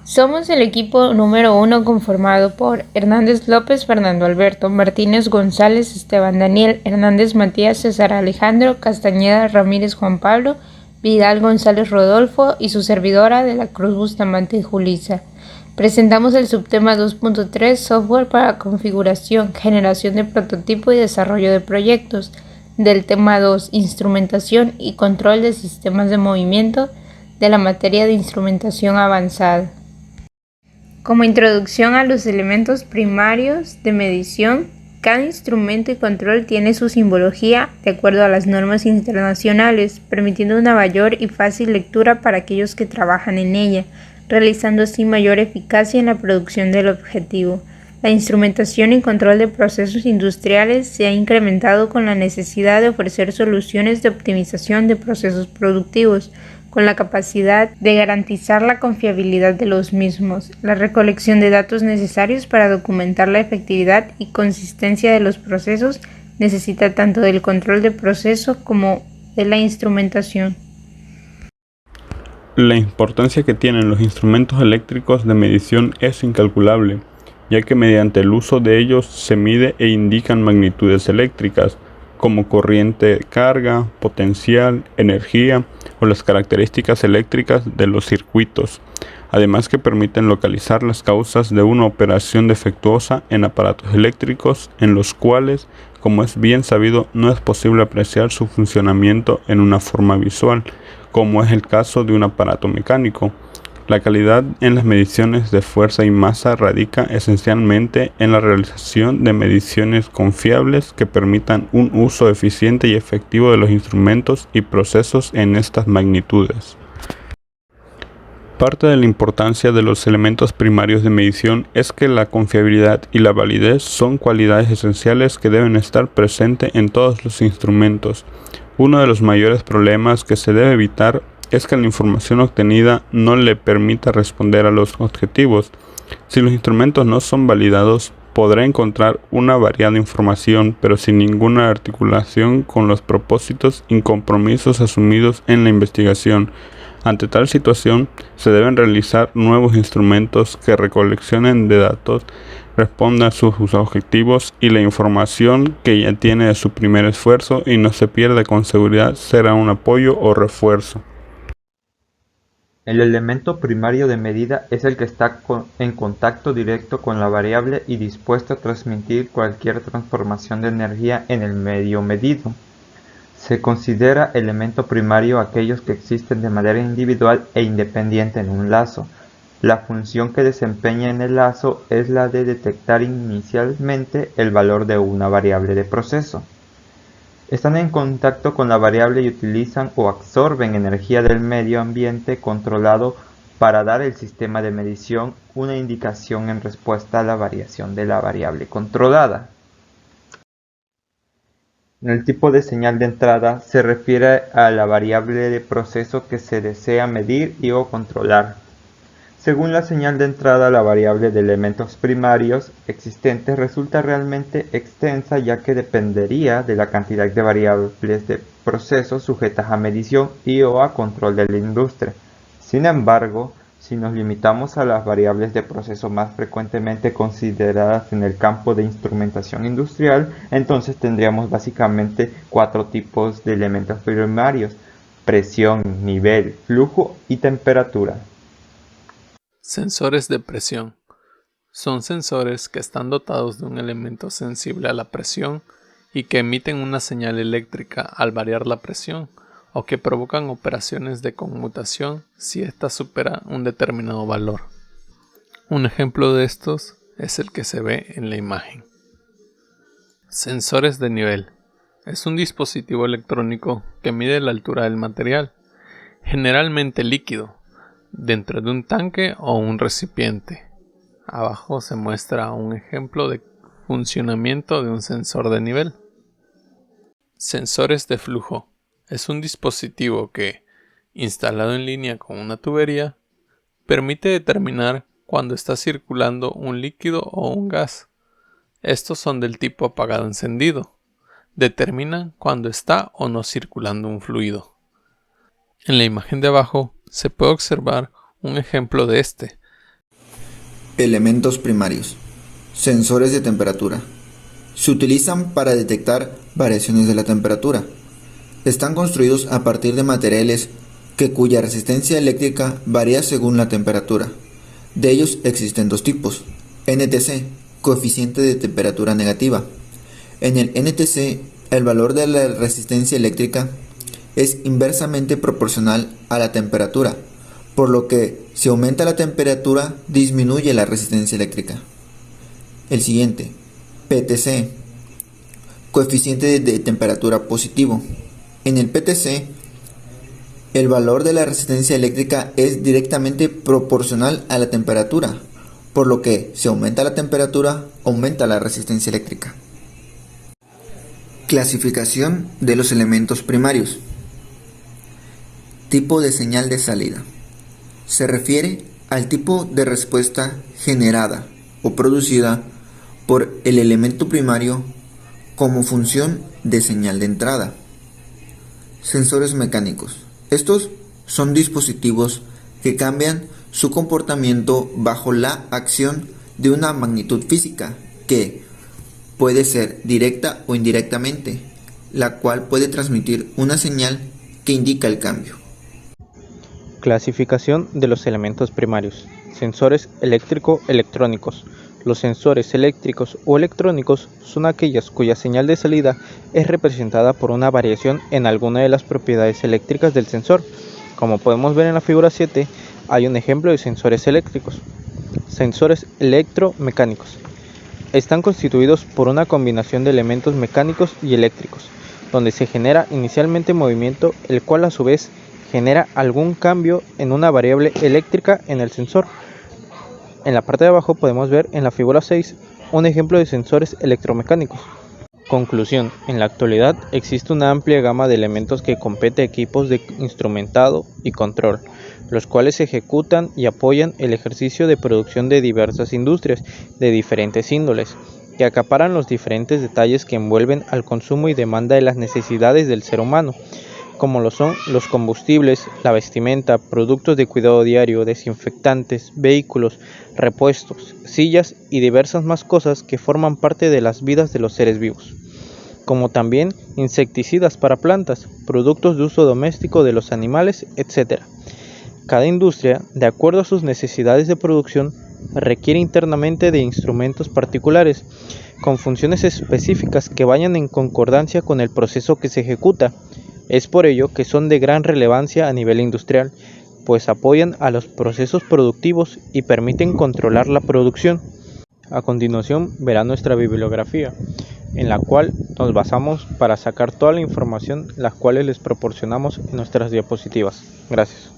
Somos el equipo número 1 conformado por Hernández López, Fernando Alberto, Martínez González, Esteban Daniel, Hernández Matías, César Alejandro, Castañeda Ramírez Juan Pablo, Vidal González Rodolfo y su servidora de la Cruz Bustamante Julisa. Presentamos el subtema 2.3, software para configuración, generación de prototipo y desarrollo de proyectos, del tema 2, instrumentación y control de sistemas de movimiento, de la materia de instrumentación avanzada. Como introducción a los elementos primarios de medición, cada instrumento y control tiene su simbología de acuerdo a las normas internacionales, permitiendo una mayor y fácil lectura para aquellos que trabajan en ella, realizando así mayor eficacia en la producción del objetivo. La instrumentación y control de procesos industriales se ha incrementado con la necesidad de ofrecer soluciones de optimización de procesos productivos, con la capacidad de garantizar la confiabilidad de los mismos, la recolección de datos necesarios para documentar la efectividad y consistencia de los procesos necesita tanto del control de proceso como de la instrumentación. La importancia que tienen los instrumentos eléctricos de medición es incalculable, ya que mediante el uso de ellos se mide e indican magnitudes eléctricas, como corriente de carga, potencial, energía o las características eléctricas de los circuitos, además que permiten localizar las causas de una operación defectuosa en aparatos eléctricos en los cuales, como es bien sabido, no es posible apreciar su funcionamiento en una forma visual, como es el caso de un aparato mecánico. La calidad en las mediciones de fuerza y masa radica esencialmente en la realización de mediciones confiables que permitan un uso eficiente y efectivo de los instrumentos y procesos en estas magnitudes. Parte de la importancia de los elementos primarios de medición es que la confiabilidad y la validez son cualidades esenciales que deben estar presentes en todos los instrumentos. Uno de los mayores problemas que se debe evitar es que la información obtenida no le permita responder a los objetivos. Si los instrumentos no son validados, podrá encontrar una variada información, pero sin ninguna articulación con los propósitos y compromisos asumidos en la investigación. Ante tal situación, se deben realizar nuevos instrumentos que recoleccionen de datos, respondan a sus objetivos y la información que ya tiene de su primer esfuerzo y no se pierda con seguridad será un apoyo o refuerzo. El elemento primario de medida es el que está en contacto directo con la variable y dispuesto a transmitir cualquier transformación de energía en el medio medido. Se considera elemento primario aquellos que existen de manera individual e independiente en un lazo. La función que desempeña en el lazo es la de detectar inicialmente el valor de una variable de proceso. Están en contacto con la variable y utilizan o absorben energía del medio ambiente controlado para dar al sistema de medición una indicación en respuesta a la variación de la variable controlada. El tipo de señal de entrada se refiere a la variable de proceso que se desea medir y o controlar. Según la señal de entrada, la variable de elementos primarios existentes resulta realmente extensa, ya que dependería de la cantidad de variables de proceso sujetas a medición y o a control de la industria. Sin embargo, si nos limitamos a las variables de proceso más frecuentemente consideradas en el campo de instrumentación industrial, entonces tendríamos básicamente 4 tipos de elementos primarios: presión, nivel, flujo y temperatura. Sensores de presión. Son sensores que están dotados de un elemento sensible a la presión y que emiten una señal eléctrica al variar la presión, o que provocan operaciones de conmutación si ésta supera un determinado valor. Un ejemplo de estos es el que se ve en la imagen. Sensores de nivel. Es un dispositivo electrónico que mide la altura del material, generalmente líquido, dentro de un tanque o un recipiente. Abajo se muestra un ejemplo de funcionamiento de un sensor de nivel. Sensores de flujo. Es un dispositivo que, instalado en línea con una tubería, permite determinar cuando está circulando un líquido o un gas. Estos son del tipo apagado-encendido. Determinan cuando está o no circulando un fluido. En la imagen de abajo se puede observar un ejemplo de este, Elementos primarios. Sensores de temperatura. Se utilizan para detectar variaciones de la temperatura. Están construidos a partir de materiales cuya resistencia eléctrica varía según la temperatura. De ellos existen dos tipos. NTC, coeficiente de temperatura negativa. En el NTC, el valor de la resistencia eléctrica es inversamente proporcional a la temperatura, por lo que si aumenta la temperatura, disminuye la resistencia eléctrica. El siguiente, PTC, coeficiente de temperatura positivo. En el PTC, el valor de la resistencia eléctrica es directamente proporcional a la temperatura, por lo que si aumenta la temperatura, aumenta la resistencia eléctrica. Clasificación de los elementos primarios. Tipo de señal de salida. Se refiere al tipo de respuesta generada o producida por el elemento primario como función de señal de entrada. Sensores mecánicos. Estos son dispositivos que cambian su comportamiento bajo la acción de una magnitud física que puede ser directa o indirectamente, la cual puede transmitir una señal que indica el cambio. Clasificación de los elementos primarios. Sensores eléctrico-electrónicos. Los sensores eléctricos o electrónicos son aquellos cuya señal de salida es representada por una variación en alguna de las propiedades eléctricas del sensor. Como podemos ver en la figura 7, hay un ejemplo de sensores eléctricos. Sensores electromecánicos. Están constituidos por una combinación de elementos mecánicos y eléctricos, donde se genera inicialmente movimiento, el cual a su vez genera algún cambio en una variable eléctrica en el sensor. En la parte de abajo podemos ver en la figura 6 un ejemplo de sensores electromecánicos. Conclusión: en la actualidad existe una amplia gama de elementos que compete a equipos de instrumentado y control, los cuales ejecutan y apoyan el ejercicio de producción de diversas industrias de diferentes índoles, que acaparan los diferentes detalles que envuelven al consumo y demanda de las necesidades del ser humano, como lo son los combustibles, la vestimenta, productos de cuidado diario, desinfectantes, vehículos, repuestos, sillas y diversas más cosas que forman parte de las vidas de los seres vivos, como también insecticidas para plantas, productos de uso doméstico de los animales, etc. Cada industria, de acuerdo a sus necesidades de producción, requiere internamente de instrumentos particulares, con funciones específicas que vayan en concordancia con el proceso que se ejecuta. Es por ello que son de gran relevancia a nivel industrial, pues apoyan a los procesos productivos y permiten controlar la producción. A continuación verán nuestra bibliografía, en la cual nos basamos para sacar toda la información, las cuales les proporcionamos en nuestras diapositivas. Gracias.